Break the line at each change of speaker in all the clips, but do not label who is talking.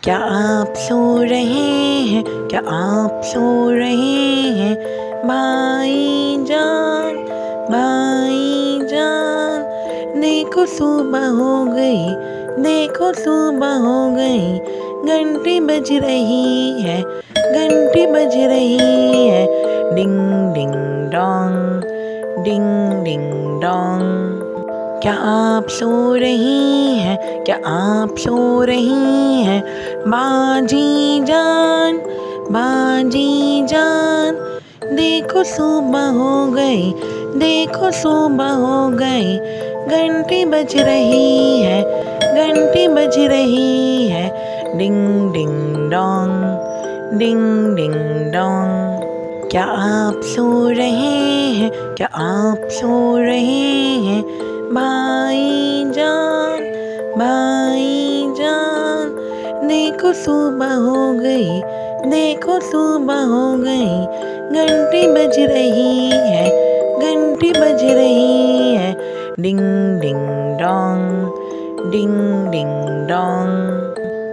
क्या आप सो रहे हैं? क्या आप सो रहे हैं? भाईजान, भाईजान, देखो सुबह हो गई, देखो सुबह हो गई, घंटी बज रही है, घंटी बज रही है, डिंग डिंग डोंग, डिंग डिंग डोंग। क्या आप सो रही हैं? क्या आप सो रही हैं? बाजी जान, बाजी जान, देखो सुबह हो गई, देखो सुबह हो गई, घंटी बज रही है, घंटी बज रही है, डिंग डिंग डोंग, डिंग डिंग डोंग। क्या आप सो रहे हैं? क्या आप सो रहे हैं? भाईजान, भाईजान, देखो सुबह हो गई, देखो सुबह हो गई, घंटी बज रही है, घंटी बज रही है, डिंग डिंग डोंग, डिंग डिंग डोंग।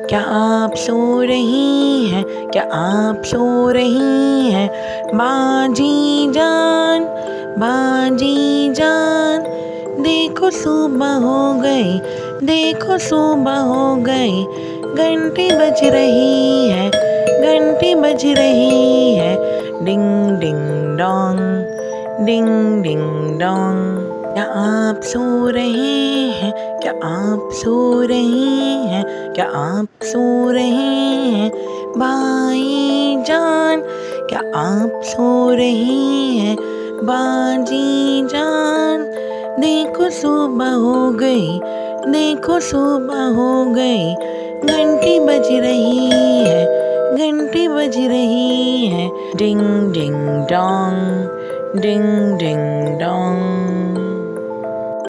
क्या आप सो रही हैं? क्या आप सो रही हैं? बाजी जान, बाजी जान, देखो सुबह हो गई, देखो सुबह हो गई, घंटी बज रही है, घंटी बज रही है, डिंग डिंग डोंग, डिंग डिंग डोंग। क्या आप सो रहे हैं? क्या आप सो रहे हैं? क्या आप सो रहे हैं? भाईजान, क्या आप सो रही हैं? बाजी जान, देखो सुबह हो गई, देखो सुबह हो गई, घंटी बज रही है, घंटी बज रही है, डिंग डिंग डोंग, डिंग डिंग डोंग।